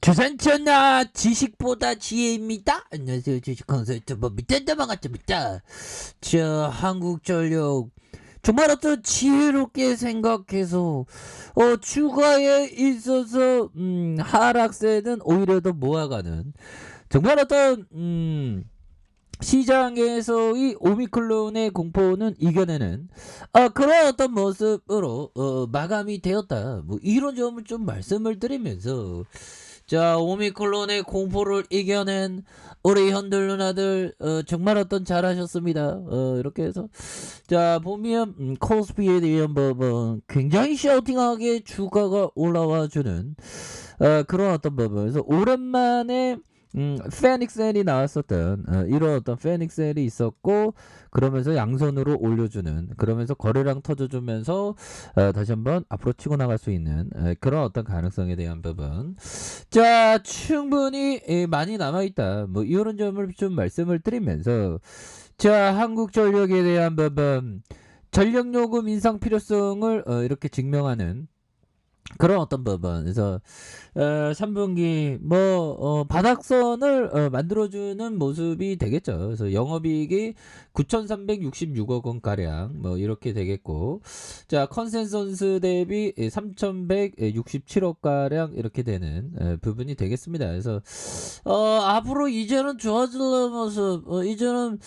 주산천하 지식보다 지혜입니다. 안녕하세요. 주식 컨설턴트 밑에다 반갑습니다. 저 한국전력 정말 어떤 지혜롭게 생각해서 주가에 있어서 하락세는 오히려 더 모아가는 정말 어떤 시장에서의 오미크론의 공포는 이겨내는 그런 어떤 모습으로 마감이 되었다. 뭐 이런 점을 좀 말씀을 드리면서 자, 오미크론의 공포를 이겨낸 우리 현들 누나들 정말 어떤 잘하셨습니다. 이렇게 해서 자 보면 코스피에 대한 부분 굉장히 샤우팅하게 주가가 올라와주는 그런 어떤 부분에서 오랜만에 페닉셀이 나왔었던 이런 어떤 페닉셀이 있었고 그러면서 양선으로 올려주는 그러면서 거래량 터져주면서 다시 한번 앞으로 치고 나갈 수 있는 그런 어떤 가능성에 대한 부분 자 충분히 많이 남아있다 뭐 이런 점을 좀 말씀을 드리면서 자 한국전력에 대한 부분 전력요금 인상 필요성을 이렇게 증명하는 그런 어떤 부분에서 3분기 바닥선을 만들어주는 모습이 되겠죠. 그래서 영업이익이 9,366억 원 가량 뭐 이렇게 되겠고, 자 컨센서스 대비 3,167억 가량 이렇게 되는 부분이 되겠습니다. 그래서 앞으로 이제는 좋아질래 모습, 이제는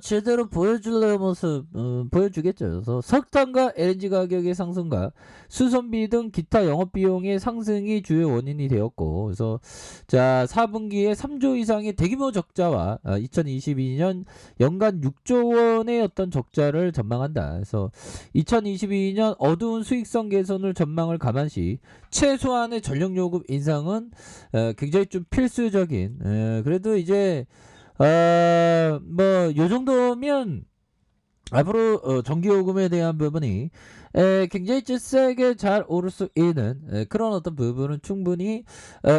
제대로 보여줄래 모습 보여주겠죠. 그래서 석탄과 LNG 가격의 상승과 수선비 등 기타 영업비용의 상승이 주요 원인이 되었고 그래서 자 4분기에 3조 이상의 대규모 적자와 2022년 연간 6조 원의 어떤 적자를 전망한다. 그래서 2022년 어두운 수익성 개선을 전망을 감안시 최소한의 전력요금 인상은 굉장히 좀 필수적인 그래도 이제 뭐 요 정도면 앞으로 전기요금에 대한 부분이 굉장히 좀 세게 잘 오를 수 있는 그런 어떤 부분은 충분히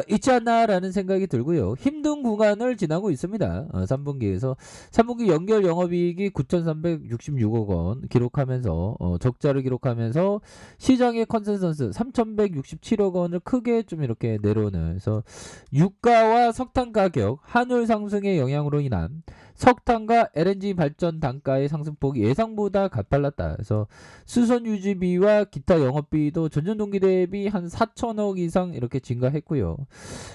있지 않나라는 생각이 들고요. 힘든 구간을 지나고 있습니다. 3분기에서 3분기 연결 영업이익이 9,366억 원 기록하면서 적자를 기록하면서 시장의 컨센서스 3,167억 원을 크게 좀 이렇게 내려오는 그래서 유가와 석탄 가격 환율 상승의 영향으로 인한 석탄과 LNG 발전 단가의 상승폭이 예상보다 가팔랐다. 그래서 수선 유지비와 기타 영업비도 전년 동기 대비 한 4천억 이상 이렇게 증가했고요.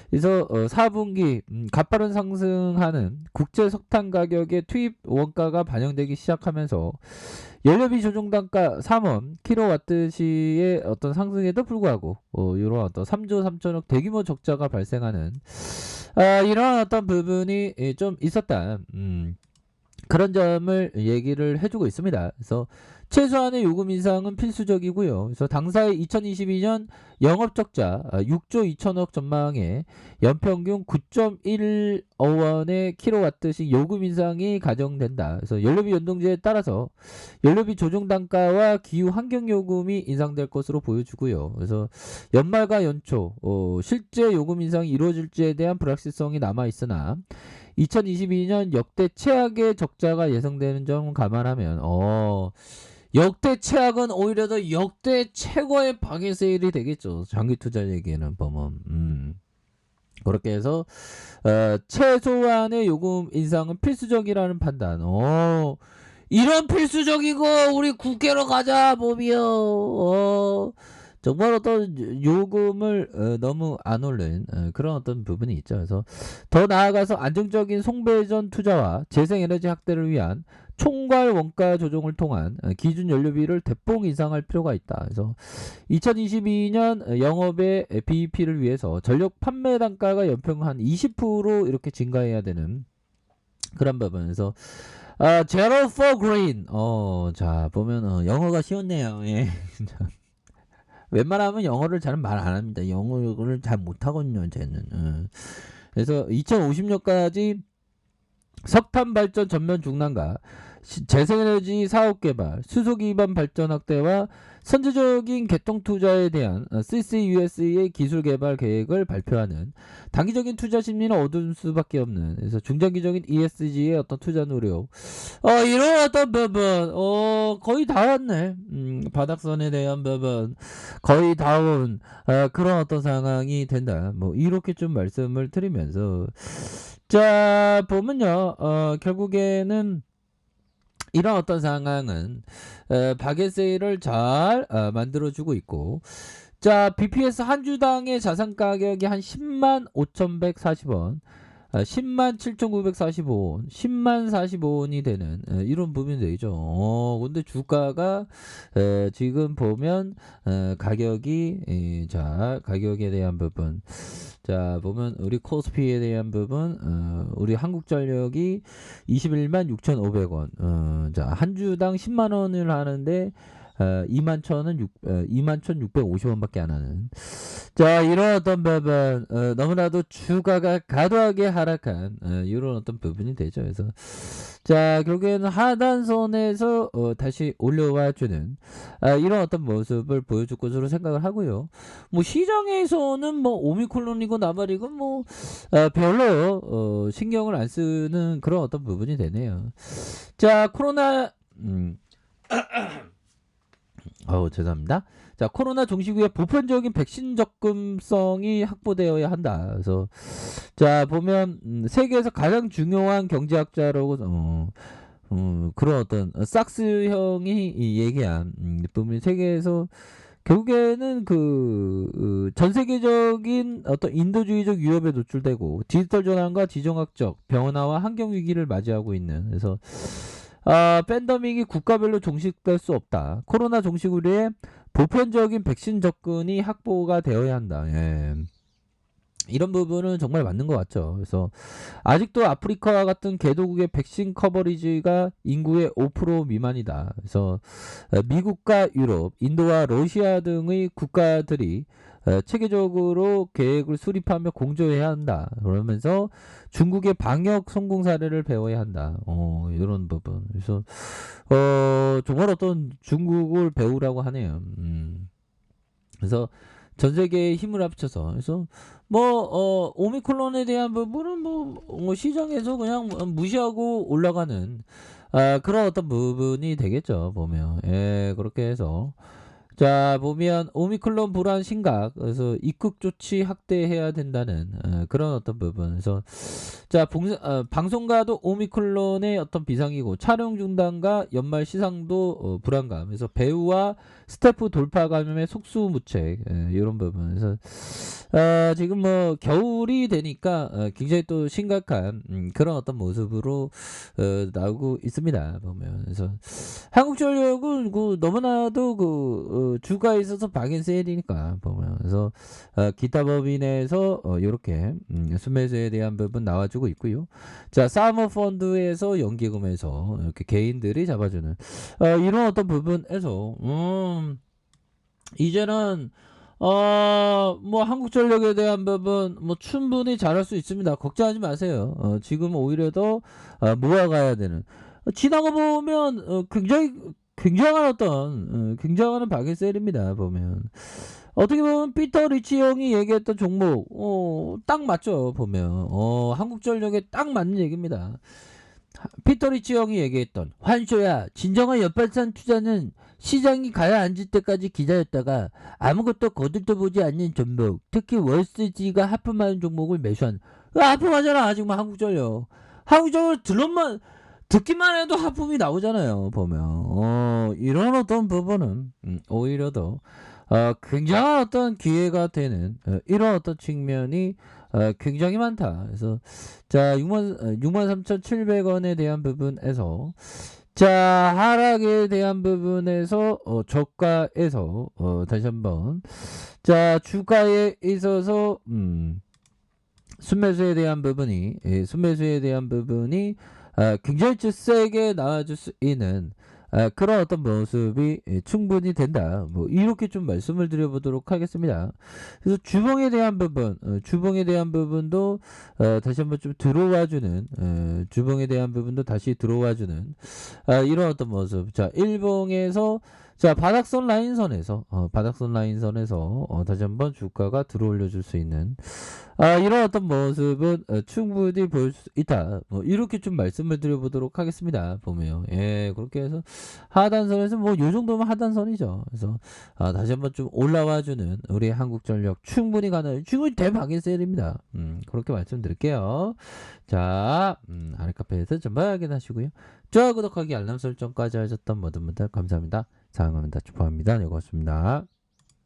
그래서 4분기 가파른 상승하는 국제 석탄 가격의 투입 원가가 반영되기 시작하면서 연료비 조정 단가 3원 킬로와트시의 어떤 상승에도 불구하고 이런 어떤 3조 3천억 대규모 적자가 발생하는 이런 어떤 부분이 좀 있었다. 그런 점을 얘기를 해주고 있습니다. 그래서 최소한의 요금 인상은 필수적이고요. 그래서 당사의 2022년 영업적자 6조 2천억 전망에 연평균 9.1원의 킬로와트씩 요금 인상이 가정된다. 그래서 연료비 연동제에 따라서 연료비 조정 단가와 기후 환경 요금이 인상될 것으로 보여주고요. 그래서 연말과 연초 실제 요금 인상이 이루어질지에 대한 불확실성이 남아 있으나 2022년 역대 최악의 적자가 예상되는 점 감안하면 역대 최악은 오히려 더 역대 최고의 방해 세일이 되겠죠. 장기 투자 얘기에는 보면 그렇게 해서 최소한의 요금 인상은 필수적이라는 판단. 이런 필수적이고 우리 국회로 가자 보비요. 정말 어떤 요금을 너무 안 올린 그런 어떤 부분이 있죠. 그래서 더 나아가서 안정적인 송배전 투자와 재생에너지 확대를 위한 총괄 원가 조정을 통한 기준 연료비를 대폭 인상할 필요가 있다. 그래서 2022년 영업의 BEP를 위해서 전력 판매 단가가 연평 한 20% 이렇게 증가해야 되는 그런 부분에서 Zero for Green 자 보면 영어가 쉬웠네요. 예. 웬만하면 영어를 잘 말 안 합니다. 영어를 잘 못하거든요, 쟤는. 그래서 2050년까지 석탄 발전 전면 중단과 재생에너지 사업 개발, 수소 기반 발전 확대와 선제적인 개통 투자에 대한 CCUS의 기술 개발 계획을 발표하는 단기적인 투자 심리는 어두울 수밖에 없는 그래서 중장기적인 ESG의 어떤 투자 노력 이런 어떤 부분 거의 다 왔네. 바닥선에 대한 부분 거의 다 온 그런 어떤 상황이 된다. 뭐 이렇게 좀 말씀을 드리면서 자 보면요 결국에는 이런 어떤 상황은 바게세일을 잘 만들어주고 있고 자 BPS 한 주당의 자산 가격이 한 10만 5,140원 10만 7,945원 10만 45원이 되는 이런 부분이 되죠. 근데 주가가 지금 보면 가격이 자 가격에 대한 부분 자 보면 우리 코스피에 대한 부분 우리 한국전력이 21만 6,500원 자 한 주당 10만원을 하는데 2만 1,650원밖에 안 하는 자 이런 어떤 부분 너무나도 주가가 과도하게 하락한 이런 어떤 부분이 되죠. 그래서 자 결국에는 하단선에서 다시 올려와주는 이런 어떤 모습을 보여줄 것으로 생각을 하고요. 뭐 시장에서는 뭐 오미크론이고 나발이고 뭐 별로 신경을 안 쓰는 그런 어떤 부분이 되네요. 자 코로나 죄송합니다. 자, 코로나 종식 후에 보편적인 백신 접근성이 확보되어야 한다. 그래서 자, 보면 세계에서 가장 중요한 경제학자라고 그런 어떤 삭스 형이 얘기한 부분이 세계에서 결국에는 전 세계적인 어떤 인도주의적 위협에 노출되고 디지털 전환과 지정학적 변화와 환경 위기를 맞이하고 있는 그래서 팬데믹이 국가별로 종식될 수 없다. 코로나 종식 후에 보편적인 백신 접근이 확보가 되어야 한다. 예. 이런 부분은 정말 맞는 것 같죠. 그래서 아직도 아프리카와 같은 개도국의 백신 커버리지가 인구의 5% 미만이다. 그래서 미국과 유럽, 인도와 러시아 등의 국가들이 체계적으로 계획을 수립하며 공조해야 한다. 그러면서 중국의 방역 성공 사례를 배워야 한다. 이런 부분. 그래서 정말 어떤 중국을 배우라고 하네요. 그래서 전 세계의 힘을 합쳐서 그래서 오미크론에 대한 부분은 뭐 시장에서 그냥 무시하고 올라가는 그런 어떤 부분이 되겠죠. 보면 예 그렇게 해서 자 보면 오미크론 불안 심각 그래서 입국 조치 확대해야 된다는 그런 어떤 부분에서 자 방송가도 오미크론의 어떤 비상이고 촬영 중단과 연말 시상도 불안감 그래서 배우와 스태프 돌파 감염의 속수무책 이런 부분에서 지금 뭐 겨울이 되니까 굉장히 또 심각한 그런 어떤 모습으로 나오고 있습니다. 보면 그래서 한국전력은 너무나도 주가에 있어서 박앤세일이니까 보면 그래서 기타 법인에서 이렇게 순매수에 대한 부분 나와주고 있고요. 자 사모펀드에서 연기금에서 이렇게 개인들이 잡아주는 이런 어떤 부분에서 이제는 뭐 한국전력에 대한 부분 뭐 충분히 잘할 수 있습니다. 걱정하지 마세요. 지금 오히려 더 모아가야 되는 지나가 보면 굉장한 어떤 굉장한 박앤셀입니다. 보면 어떻게 보면 피터 리치 형이 얘기했던 종목 딱 맞죠. 보면 한국전력에 딱 맞는 얘기입니다. 피터 리치 형이 얘기했던 환쇼야 진정한 연발산 투자는 시장이 가라앉을 때까지 기다렸다가 아무것도 거들떠보지 않는 종목 특히 월스트리트가 하품하는 종목을 매수한 하품하잖아. 지금 한국전력 듣기만 해도 하품이 나오잖아요. 보면 이런 어떤 부분은 오히려 더 굉장한 어떤 기회가 되는 이런 어떤 측면이 굉장히 많다. 그래서 자 63,700원에 대한 부분에서 자 하락에 대한 부분에서 저가에서 다시 한번 자 주가에 있어서 순매수에 대한 부분이 굉장히 세게 나와줄 수 있는 그런 어떤 모습이 충분히 된다. 뭐 이렇게 좀 말씀을 드려보도록 하겠습니다. 그래서 주봉에 대한 부분도 다시 한번 좀 들어와주는 주봉에 대한 부분도 다시 들어와주는 이런 어떤 모습. 자 일봉에서 자, 바닥선 라인선에서 바닥선 라인선에서 다시 한번 주가가 들어올려 줄 수 있는 이런 어떤 모습은 충분히 볼 수 있다. 뭐 이렇게 좀 말씀을 드려보도록 하겠습니다. 보면 예, 그렇게 해서 하단선에서 뭐 요 정도면 하단선이죠. 그래서 다시 한번 좀 올라와주는 우리 한국전력 충분히 가능, 충분히 대박인 세일입니다. 그렇게 말씀드릴게요. 자, 아래 카페에서 전부 확인하시고요. 좋아요, 구독하기, 알람 설정까지 하셨던 모든 분들 감사합니다. 사랑합니다. 축하합니다. 네, 고맙습니다.